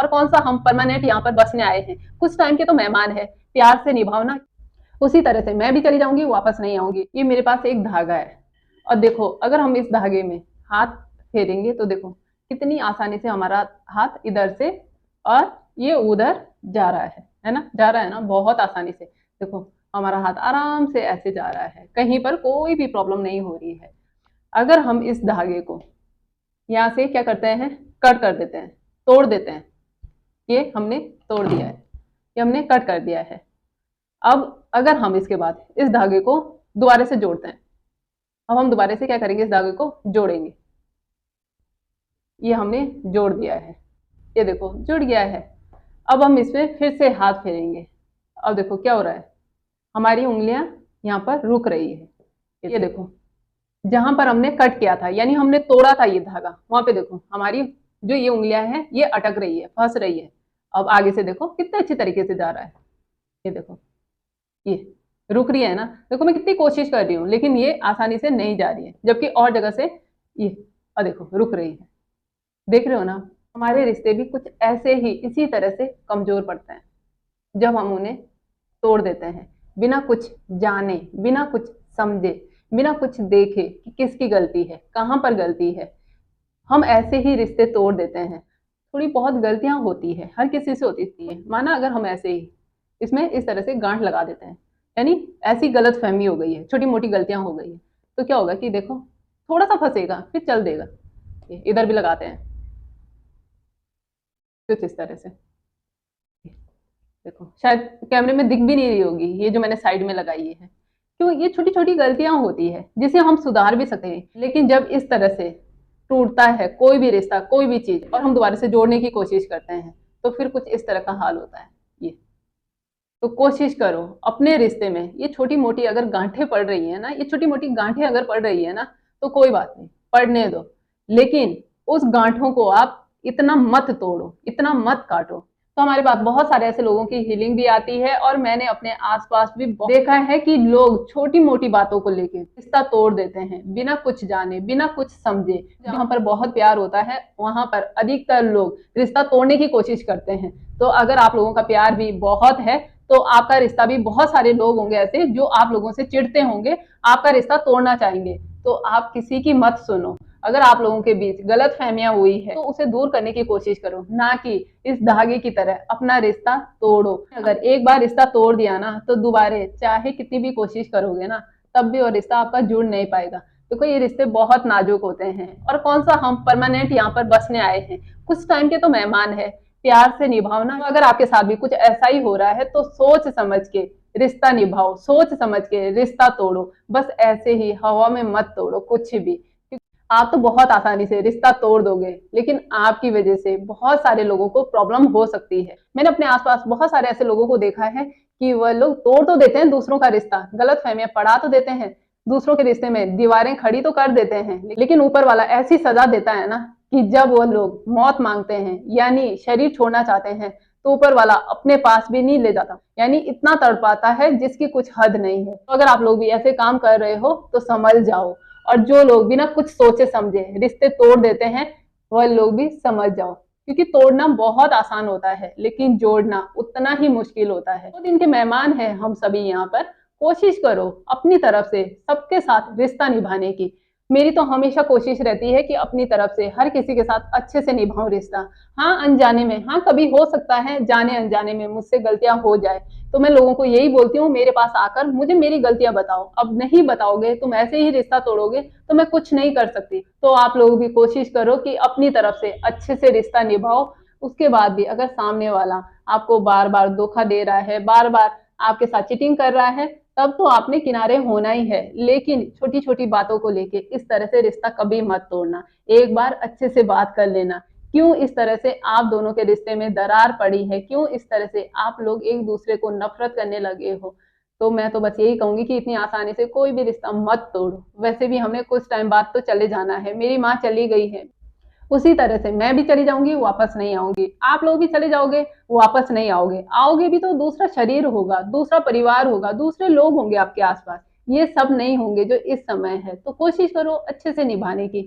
और कौन सा हम परमानेंट यहाँ पर बसने आए हैं, कुछ टाइम के तो मेहमान है, प्यार से निभाओ ना। उसी तरह से मैं भी चली जाऊंगी, वापस नहीं आऊंगी। ये मेरे पास एक धागा है और देखो अगर हम इस धागे में हाथ फेरेंगे तो देखो कितनी आसानी से हमारा हाथ इधर से और ये उधर जा रहा है ना, जा रहा है ना, बहुत आसानी से। देखो हमारा हाथ आराम से ऐसे जा रहा है, कहीं पर कोई भी प्रॉब्लम नहीं हो रही है। अगर हम इस धागे को यहाँ से क्या करते हैं, कट कर देते हैं, तोड़ देते हैं, ये हमने तोड़ दिया है, ये हमने कट कर दिया है। अब अगर हम इसके बाद इस धागे को दोबारा से जोड़ते हैं, अब हम दोबारा से क्या करेंगे, इस धागे को जोड़ेंगे। ये हमने जोड़ दिया है, ये देखो जुड़ गया है। अब हम इसमें फिर से हाथ फेरेंगे। अब देखो क्या हो रहा है, हमारी उंगलियां यहाँ पर रुक रही है। ये देखो जहां पर हमने कट किया था, यानी हमने तोड़ा था ये धागा, वहां पे देखो हमारी जो ये उंगलियां हैं ये अटक रही है, फंस रही है। अब आगे से देखो कितने अच्छे तरीके से जा रहा है। ये देखो ये रुक रही है ना, देखो मैं कितनी कोशिश कर रही हूँ लेकिन ये आसानी से नहीं जा रही है, जबकि और जगह से ये देखो रुक रही है। देख रहे हो ना, हमारे रिश्ते भी कुछ ऐसे ही इसी तरह से कमजोर पड़ते हैं जब हम उन्हें तोड़ देते हैं, बिना कुछ जाने, बिना कुछ समझे, बिना कुछ देखे कि किसकी गलती है, कहाँ पर गलती है। हम ऐसे ही रिश्ते तोड़ देते हैं। थोड़ी बहुत गलतियां होती है, हर किसी से होती है। माना अगर हम ऐसे ही इसमें इस तरह से गांठ लगा देते हैं, यानी ऐसी गलत फहमी हो गई है, छोटी मोटी गलतियां हो गई है, तो क्या होगा कि देखो थोड़ा सा फंसेगा फिर चल देगा। इधर भी लगाते हैं कुछ इस तरह से, देखो शायद कैमरे में दिख भी नहीं रही होगी, ये जो मैंने साइड में लगाई है। क्यों, ये छोटी छोटी गलतियां होती है जिसे हम सुधार भी सकते हैं। लेकिन जब इस तरह से टूटता है कोई भी रिश्ता, कोई भी चीज, और हम दोबारा से जोड़ने की कोशिश करते हैं तो फिर कुछ इस तरह का हाल होता है। ये तो कोशिश करो अपने रिश्ते में, ये छोटी मोटी अगर गांठें पड़ रही है ना, ये छोटी मोटी गांठें अगर पड़ रही है ना तो कोई बात नहीं, पड़ने दो। लेकिन उस गांठों को आप इतना मत तोड़ो, इतना मत काटो। तो हमारे पास बहुत सारे ऐसे लोगों की हीलिंग भी आती है और मैंने अपने आसपास भी देखा है कि लोग छोटी मोटी बातों को लेके रिश्ता तोड़ देते हैं, बिना कुछ जाने, बिना कुछ समझे। जहां पर बहुत प्यार होता है वहां पर अधिकतर लोग रिश्ता तोड़ने की कोशिश करते हैं। तो अगर आप लोगों का प्यार भी बहुत है तो आपका रिश्ता भी, बहुत सारे लोग होंगे ऐसे जो आप लोगों से चिढ़ते होंगे, आपका रिश्ता तोड़ना चाहेंगे, तो आप किसी की मत सुनो। अगर आप लोगों के बीच गलत फहमियां हुई है तो उसे दूर करने की कोशिश करो, ना कि इस धागे की तरह अपना रिश्ता तोड़ो। अगर एक बार रिश्ता तोड़ दिया ना तो दोबारे चाहे कितनी भी कोशिश करोगे ना तब भी वो रिश्ता आपका जुड़ नहीं पाएगा। देखो ये रिश्ते बहुत नाजुक होते हैं और कौन सा हम परमानेंट यहाँ पर बसने आए हैं, कुछ टाइम के तो मेहमान है, प्यार से निभाओ ना। अगर आपके साथ भी कुछ ऐसा ही हो रहा है तो सोच समझ के रिश्ता निभाओ, सोच समझ के रिश्ता तोड़ो। बस ऐसे ही हवा में मत तोड़ो कुछ भी। आप तो बहुत आसानी से रिश्ता तोड़ दोगे लेकिन आपकी वजह से बहुत सारे लोगों को प्रॉब्लम हो सकती है। मैंने अपने आसपास बहुत सारे ऐसे लोगों को देखा है कि वह लोग तोड़ तो देते हैं दूसरों का रिश्ता, गलत फहमियां पड़ा तो देते हैं, दूसरों के रिश्ते में दीवारें खड़ी तो कर देते हैं, लेकिन ऊपर वाला ऐसी सजा देता है ना कि जब वो लोग मौत मांगते हैं यानी शरीर छोड़ना चाहते हैं तो ऊपर वाला अपने पास भी नहीं ले जाता, यानी इतना तड़पाता है जिसकी कुछ हद नहीं है। तो अगर आप लोग भी ऐसे काम कर रहे हो तो समझ जाओ, और जो लोग बिना कुछ सोचे समझे रिश्ते तोड़ देते हैं वह लोग भी समझ जाओ, क्योंकि तोड़ना बहुत आसान होता है लेकिन जोड़ना उतना ही मुश्किल होता है। 2 दिन के मेहमान हैं हम सभी यहाँ पर, कोशिश करो अपनी तरफ से सबके साथ रिश्ता निभाने की। मेरी तो हमेशा कोशिश रहती है कि अपनी तरफ से हर किसी के साथ अच्छे से निभाऊं रिश्ता। हाँ अनजाने में, हाँ कभी हो सकता है जाने अनजाने में मुझसे गलतियां हो जाए, तो मैं लोगों को यही बोलती हूँ मेरे पास आकर मुझे मेरी गलतियां बताओ। अब नहीं बताओगे, तुम ऐसे ही रिश्ता तोड़ोगे तो मैं कुछ नहीं कर सकती। तो आप लोग भी कोशिश करो कि अपनी तरफ से अच्छे से रिश्ता निभाओ। उसके बाद भी अगर सामने वाला आपको बार बार धोखा दे रहा है, बार बार आपके साथ चीटिंग कर रहा है, तब तो आपने किनारे होना ही है। लेकिन छोटी छोटी बातों को लेके इस तरह से रिश्ता कभी मत तोड़ना, एक बार अच्छे से बात कर लेना। क्यों इस तरह से आप दोनों के रिश्ते में दरार पड़ी है, क्यों इस तरह से आप लोग एक दूसरे को नफरत करने लगे हो। तो मैं तो बस यही कहूंगी कि इतनी आसानी से कोई भी रिश्ता मत तोड़ो। वैसे भी हमें कुछ टाइम बाद तो चले जाना है, मेरी माँ चली गई है, उसी तरह से मैं भी चली जाऊंगी, वापस नहीं आऊंगी। आप लोग भी चले जाओगे, वापस नहीं आओगे। आओगे भी तो दूसरा शरीर होगा, दूसरा परिवार होगा, दूसरे लोग होंगे आपके आसपास, ये सब नहीं होंगे जो इस समय है। तो कोशिश करो अच्छे से निभाने की।